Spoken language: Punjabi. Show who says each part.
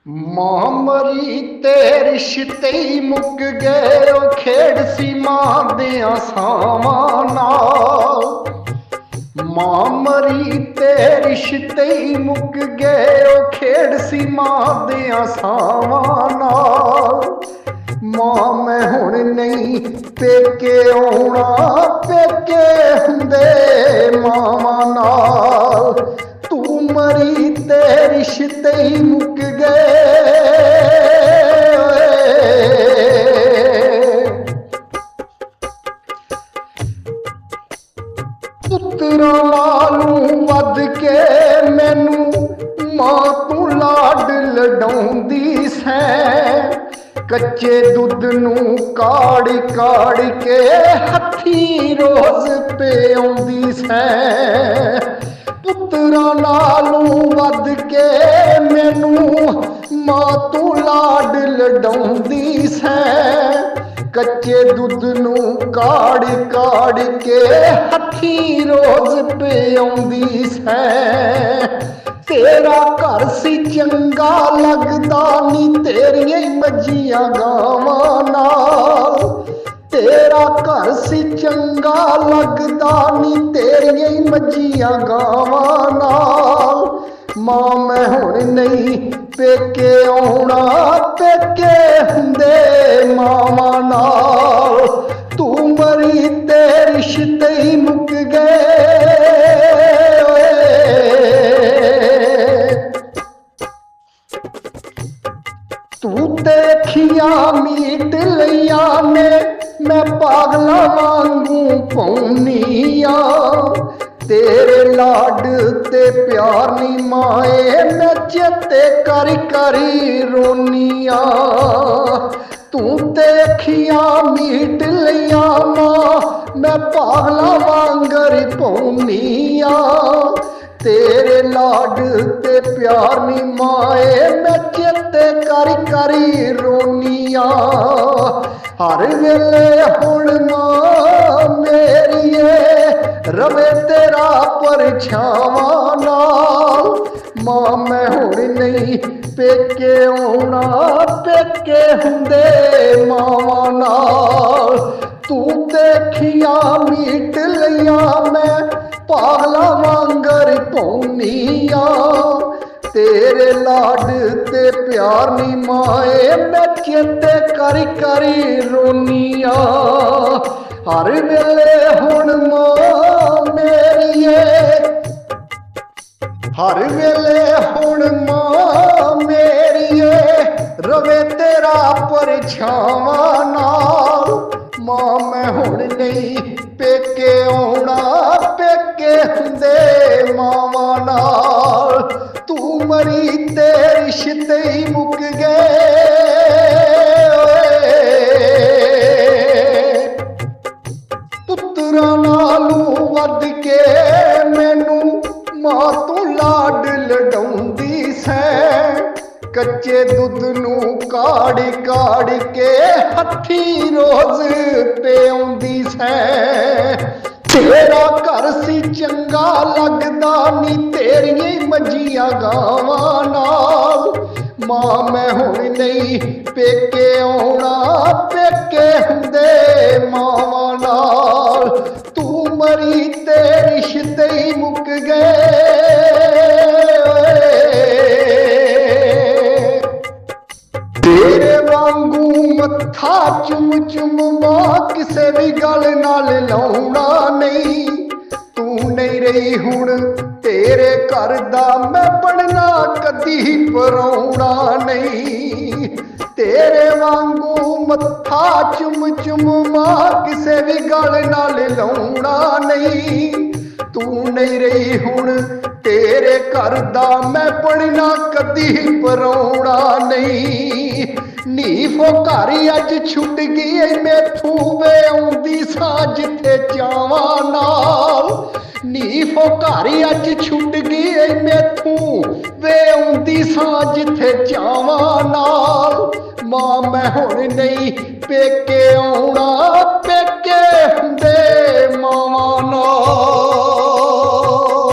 Speaker 1: ਮਾਂ ਮਰੀ ਤੇ ਰਿਸ਼ਤੇ ਹੀ ਮੁੱਕ ਗਏ, ਉਹ ਖੇਡ ਸੀ ਮਾਂ ਦਿਆਂ ਸਾਵਾਂ ਨਾਲ। ਮਾਂ ਮਰੀ ਤੇ ਰਿਸ਼ਤੇ ਹੀ ਮੁੱਕ ਗਏ, ਉਹ ਖੇਡ ਸੀ ਮਾਂ ਦਿਆਂ ਸਾਵਾਂ ਨਾਲ। ਮਾਂ ਮੈਂ ਹੁਣ ਨਹੀਂ ਪੇਕੇ ਆਉਣਾ, ਪੇਕੇ ਹੁੰਦੇ ਮਾਵਾਂ ਨਾਲ। ਤੂੰ ਮਰੀ ਤੇ ਰਿਸ਼ਤੇ ਹੀ ਮੁੱਕ ਗਏ। ਪੁੱਤਰਾਂ ਨਾਲੋਂ ਵੱਧ ਕੇ ਮੈਨੂੰ ਮਾਂ ਤੂੰ ਲਾਡ ਲਡਾਉਂਦੀ ਸੈਂ। ਕੱਚੇ ਦੁੱਧ ਨੂੰ ਕਾੜ ਕਾੜ ਕੇ ਹੱਥੀਂ ਰੋਜ਼ ਪਿਆਉਂਦੀ ਸੈਂ। ਪੁੱਤਰਾਂ ਨਾਲੋਂ ਵੱਧ ਕੇ ਮੈਨੂੰ ਮਾਂ ਤੂੰ ਲਾਡ ਲਡਾਉਂਦੀ ਸੈਂ। ਕੱਚੇ ਦੁੱਧ ਨੂੰ ਕਾੜ ਕਾੜ ਕੇ ਹੱਥੀਂ ਰੋਜ਼ ਪਿਆਉਂਦੀ ਸੈਂ। ਤੇਰਾ ਘਰ ਸੀ ਚੰਗਾ ਲੱਗਦਾ ਨੀ ਤੇਰੀਆਂ ਹੀ ਮੱਝੀਆਂ ਗਾਵਾਂ ਨਾਲ। ਤੇਰਾ ਘਰ ਸੀ ਚੰਗਾ ਲੱਗਦਾ ਨੀ ਤੇਰੀਆਂ ਹੀ ਮੱਝੀਆਂ ਗਾਵਾਂ ਨਾਲ। ਮਾਂ ਮੈਂ ਹੁਣ ਨਹੀਂ ਪੇਕੇ ਆਉਣਾ, ਪੇਕੇ ਹੁੰਦੇ ਮਾਵਾਂ ਨਾਲ। ਤੂੰ ਮਰੀ ਤੇ ਰਿਸ਼ਤੇ ਹੀ ਮੁੱਕ ਗਏ। ਤੂੰ ਤੇ ਅੱਖੀਆਂ ਮੀਟ ਲਈਆਂ ਨੇ, ਮੈਂ ਪਾਗਲਾਂ ਵਾਂਗੂ ਪਾਉਣੀ ਆ। ਤੇਰੇ ਲਾਡ ਤੇ ਪਿਆਰ ਨੀ ਮਾਏ, ਮੈਂ ਚੇਤੇ ਕਰ ਕਰੀ ਰੋਨੀ ਆ। ਤੂੰ ਤੇ ਅੱਖੀਆਂ ਮੀਟ ਲਈਆਂ ਮਾਂ, ਮੈਂ ਪਾਗਲਾਂ ਵਾਂਗਰ ਪਾਉਣੀ ਆ। ਤੇਰੇ ਲਾਡ ਤੇ ਪਿਆਰ ਨੀ ਮਾਏ, ਮੈਂ ਚੇਤੇ ਕਰ ਕਰੀ ਰੋਨੀ ਆ। ਹਰ ਵੇਲੇ ਹੁਣ ਮਾਂ ਮੇਰੀਏ ਰਵੇ ਤੇਰਾ ਪਰਛਾਵਾਂ ਨਾਲ। ਮਾਂ ਮੈਂ ਹੁਣ ਨਹੀਂ ਪੇਕੇ ਆਉਣਾ, ਪੇਕੇ ਹੁੰਦੇ ਮਾਵਾਂ ਨਾਲ। ਤੂੰ ਦੇਖੀਆਂ ਮੀਟ ਲਈਆਂ ਮੈਂ ਪਾਗਲਾਂ ਵਾਂਗਰ ਪਾਉਣੀ ਆ। ਤੇਰੇ ਲਾਡ ਤੇ ਪਿਆਰ ਨੀ ਮਾਏ, ਮੈਂ ਚੇਤੇ ਕਰ ਕਰੀ ਰੋਨੀ ਆ। ਹਰ ਵੇਲੇ ਹੁਣ ਮਾਂ ਮੇਰੀਏ, ਹਰ ਵੇਲੇ ਹੁਣ ਮਾਂ ਮੇਰੀਏ ਰਵੇ ਤੇਰਾ ਪਰਛਾਵਾਂ ਨਾਲ। ਮਾਂ ਮੈਂ ਹੁਣ ਨਹੀਂ ਪੇਕੇ ਆਉਣਾ, ਪੇਕੇ ਹੁੰਦੇ ਮਾਵਾਂ ਨਾਲ। ਤੂੰ ਮਰੀ ਤੇ ਰਿਸ਼ਤੇ ਹੀ ਮੁੱਕ ਗਏ। ਪੁੱਤਰਾਂ ਨਾਲੋਂ ਵੱਧ ਕੇ ਮੈਨੂੰ ਮਾਂ ਤੂੰ ਲਾਡ ਲਡਾਉਂਦੀ ਸੈਂ। ਕੱਚੇ ਦੁੱਧ ਨੂੰ ਕਾੜ ਕਾੜ ਕੇ ਹੱਥੀਂ ਰੋਜ਼ ਪਿਆਉਂਦੀ ਸੈਂ। ਤੇਰਾ ਘਰ ਸੀ ਚੰਗਾ ਲੱਗਦਾ ਨੀ ਤੇਰੀਆਂ ਹੀ ਮੱਝੀਆਂ ਗਾਵਾਂ ਨਾਲ। ਮਾਂ ਮੈਂ ਹੁਣ ਨਹੀਂ ਪੇਕੇ ਆਉਣਾ, ਪੇਕੇ ਹੁੰਦੇ ਮਾਵਾਂ ਨਾਲ। ਤੂੰ ਮਰੀ ਤੇ ਰਿਸ਼ਤੇ ਹੀ ਮੁੱਕ ਗਏ। ਤੇਰੇ ਵਾਂਗੂ ਮੱਥਾ ਚੁੰਮ ਚੁੰਮ ਮਾਂ ਕਿਸੇ ਵੀ ਗੱਲ ਨਾਲ ਲਾਉਣਾ ਨਹੀਂ। ਤੂੰ ਨਹੀਂ ਰਹੀ ਹੁਣ ਤੇਰੇ ਘਰ ਦਾ ਮੈਂ ਬਣਨਾ ਕਦੀ ਪਰਾਉਣਾ ਨਹੀਂ। ਤੇਰੇ ਵਾਂਗੂ ਮੱਥਾ ਚੁੰਮ ਚੁੰਮ ਮਾਂ ਕਿਸੇ ਵੀ ਗੱਲ ਨਾਲ ਲਾਉਣਾ ਨਹੀਂ। ਤੂੰ ਨਹੀਂ ਰਹੀ ਹੁਣ ਤੇਰੇ ਘਰ ਦਾ ਮੈਂ ਬਣਨਾ ਕਦੀ ਪਰਾਉਣਾ ਨਹੀਂ। ਨੀ ਫੁਕਾਰੀ ਅੱਜ ਛੁੱਟ ਗਈ ਮੈਥੋਂ, ਵੇ ਆਉਂਦੀ ਸਾਂ ਜਿੱਥੇ ਚਾਵਾਂ ਨਾਲ। ਨੀ ਫੁਕਾਰੀ ਅੱਜ ਛੁੱਟ ਗਈ ਮੈਥੋਂ, ਵੇ ਆਉਂਦੀ ਸਾਂ ਜਿੱਥੇ ਚਾਵਾਂ ਨਾਲ। ਮਾਂ ਮੈਂ ਹੁਣ ਨਹੀਂ ਪੇਕੇ ਆਉਣਾ,